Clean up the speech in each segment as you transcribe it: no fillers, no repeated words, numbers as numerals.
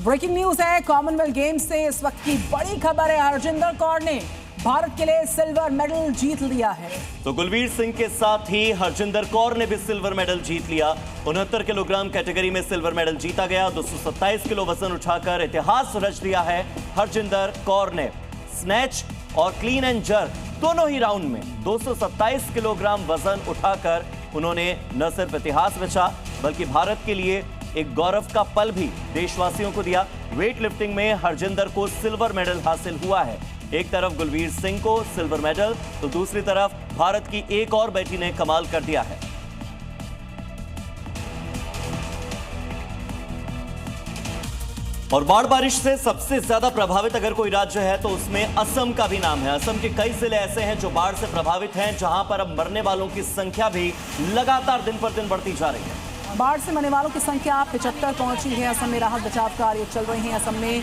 Breaking news है Commonwealth games से इस वक्त की बड़ी खबर है। हरजिंदर कौर ने भारत के लिए सिल्वर मेडल जीत लिया है। तो गुलवीर सिंह के साथ ही हरजिंदर कौर ने भी सिल्वर मेडल जीत लिया। 69 किलोग्राम कैटेगरी में सिल्वर मेडल जीता गया। 227 किलो वजन उठाकर इतिहास रच दिया है हरजिंदर कौर ने। स्नैच और क्लीन एंड जर्क दोनों ही राउंड में 227 किलोग्राम वजन उठाकर उन्होंने न सिर्फ इतिहास रचा बल्कि भारत के लिए एक गौरव का पल भी देशवासियों को दिया। वेट लिफ्टिंग में हरजिंदर को सिल्वर मेडल हासिल हुआ है। एक तरफ गुलवीर सिंह को सिल्वर मेडल तो दूसरी तरफ भारत की एक और बेटी ने कमाल कर दिया है। और बाढ़ बारिश से सबसे ज्यादा प्रभावित अगर कोई राज्य है तो उसमें असम का भी नाम है। असम के कई जिले ऐसे हैं जो बाढ़ से प्रभावित हैं, जहां पर अब मरने वालों की संख्या भी लगातार दिन पर दिन बढ़ती जा रही है। बाढ़ से मरने वालों की संख्या 75 पहुंची है। असम में राहत बचाव कार्य चल रहे हैं। असम में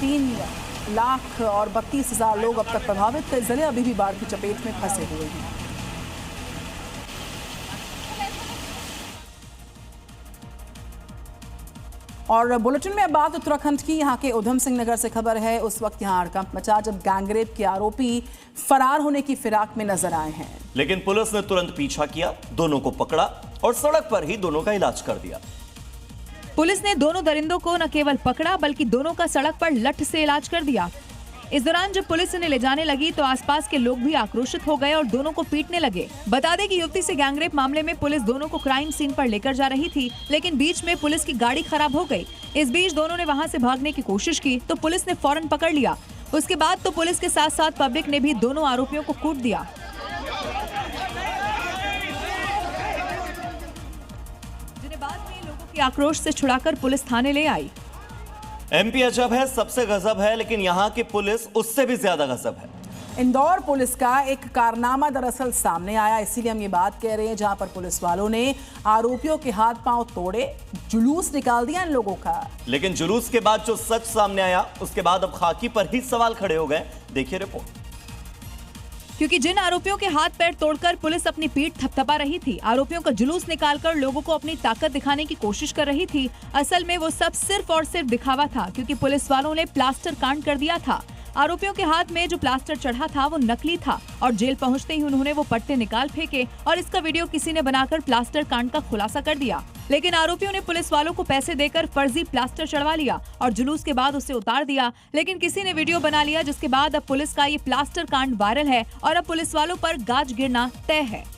3,32,000 लोग अब तक प्रभावित थे। जिले अभी भी बाढ़ की चपेट में फंसे हुए हैं। और बुलेटिन में अब बात उत्तराखंड की। यहाँ के उधम सिंह नगर से खबर है। उस वक्त यहाँ हड़कंप मचा जब गैंगरेप के आरोपी फरार होने की फिराक में नजर आए हैं, लेकिन पुलिस ने तुरंत पीछा किया, दोनों को पकड़ा और सड़क पर ही दोनों का इलाज कर दिया। पुलिस ने दोनों दरिंदों को न केवल पकड़ा बल्कि दोनों का सड़क पर लठ से इलाज कर दिया। इस दौरान जब पुलिस इन्हें ले जाने लगी तो आसपास के लोग भी आक्रोशित हो गए और दोनों को पीटने लगे। बता दें कि युवती से गैंगरेप मामले में पुलिस दोनों को क्राइम सीन पर लेकर जा रही थी, लेकिन बीच में पुलिस की गाड़ी खराब हो गई। इस बीच दोनों ने वहां से भागने की कोशिश की तो पुलिस ने फौरन पकड़ लिया। उसके बाद तो पुलिस के साथ साथ पब्लिक ने भी दोनों आरोपियों को कूट दिया। जिन्हें बाद में लोगों के आक्रोश से छुड़ाकर पुलिस थाने ले आई। एमपी अजब है, सबसे गजब है, लेकिन यहाँ की पुलिस उससे भी ज्यादा गजब है। इंदौर पुलिस का एक कारनामा दरअसल सामने आया, इसीलिए हम ये बात कह रहे हैं, जहां पर पुलिस वालों ने आरोपियों के हाथ पांव तोड़े, जुलूस निकाल दिया इन लोगों का। लेकिन जुलूस के बाद जो सच सामने आया उसके बाद अब खाकी पर ही सवाल खड़े हो गए। देखिए रिपोर्ट। क्योंकि जिन आरोपियों के हाथ पैर तोड़कर पुलिस अपनी पीठ थपथपा रही थी, आरोपियों का जुलूस निकालकर लोगों को अपनी ताकत दिखाने की कोशिश कर रही थी, असल में वो सब सिर्फ और सिर्फ दिखावा था। क्योंकि पुलिस वालों ने प्लास्टर कांड कर दिया था। आरोपियों के हाथ में जो प्लास्टर चढ़ा था वो नकली था और जेल पहुंचते ही उन्होंने वो पट्टे निकाल फेंके और इसका वीडियो किसी ने बनाकर प्लास्टर कांड का खुलासा कर दिया। लेकिन आरोपियों ने पुलिस वालों को पैसे देकर फर्जी प्लास्टर चढ़वा लिया और जुलूस के बाद उसे उतार दिया। लेकिन किसी ने वीडियो बना लिया, जिसके बाद अब पुलिस का ये प्लास्टर कांड वायरल है और अब पुलिस वालों पर गाज गिरना तय है।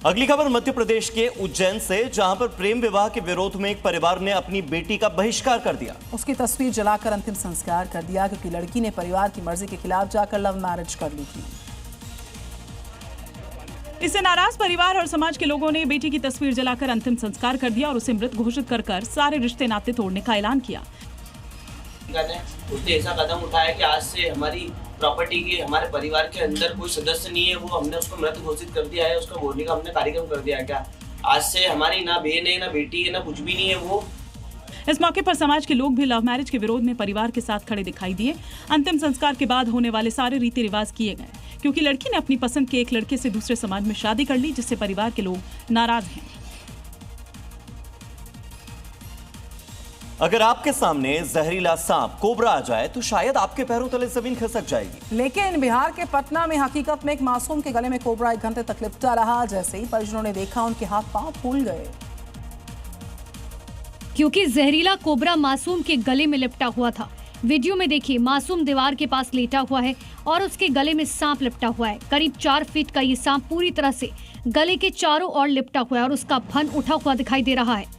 अगली खबर मध्य प्रदेश के उज्जैन से, जहां पर प्रेम विवाह के विरोध में एक परिवार ने अपनी बेटी का बहिष्कार कर दिया। उसकी तस्वीर जलाकर अंतिम संस्कार कर दिया, क्योंकि लड़की ने परिवार की मर्जी के खिलाफ जाकर लव मैरिज कर ली थी। इससे नाराज परिवार और समाज के लोगों ने बेटी की तस्वीर जलाकर अंतिम संस्कार कर दिया और उसे मृत घोषित कर सारे रिश्ते नाते तोड़ने का ऐलान किया। उसने ऐसा कदम उठाया कि आज से हमारी प्रॉपर्टी के, हमारे परिवार के अंदर कोई सदस्य नहीं है, वो हमने उसको मृत घोषित कर दिया है। उसका बोलने का हमने कार्यक्रम कर दिया है। क्या आज से हमारी ना बहन है, ना बेटी है, ना कुछ भी नहीं है वो। इस मौके पर समाज के लोग भी लव मैरिज के विरोध में परिवार के साथ खड़े दिखाई दिए। अंतिम संस्कार के बाद होने वाले सारे रीति रिवाज किए गए, क्योंकि लड़की ने अपनी पसंद के एक लड़के से दूसरे समाज में शादी कर ली, जिससे परिवार के लोग नाराज हैं। अगर आपके सामने जहरीला सांप कोबरा आ जाए तो शायद आपके पैरों तले जमीन खिसक जाएगी। लेकिन बिहार के पटना में हकीकत में एक मासूम के गले में कोबरा 1 घंटे तक लिपटा रहा। जैसे ही परिजनों ने देखा, उनके हाथ पांव फूल गए, क्योंकि जहरीला कोबरा मासूम के गले में लिपटा हुआ था। वीडियो में देखिए, मासूम दीवार के पास लेटा हुआ है और उसके गले में सांप लिपटा हुआ है। करीब 4 फीट का ये सांप पूरी तरह से गले के चारों ओर लिपटा हुआ है और उसका फन उठा हुआ दिखाई दे रहा है।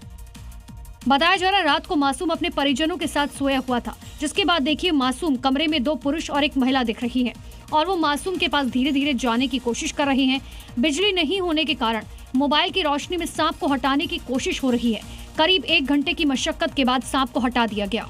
बताया जा रहा है रात को मासूम अपने परिजनों के साथ सोया हुआ था, जिसके बाद देखिए मासूम कमरे में 2 पुरुष और एक महिला दिख रही है और वो मासूम के पास धीरे धीरे जाने की कोशिश कर रहे हैं। बिजली नहीं होने के कारण मोबाइल की रोशनी में सांप को हटाने की कोशिश हो रही है। करीब 1 घंटे की मशक्कत के बाद सांप को हटा दिया गया।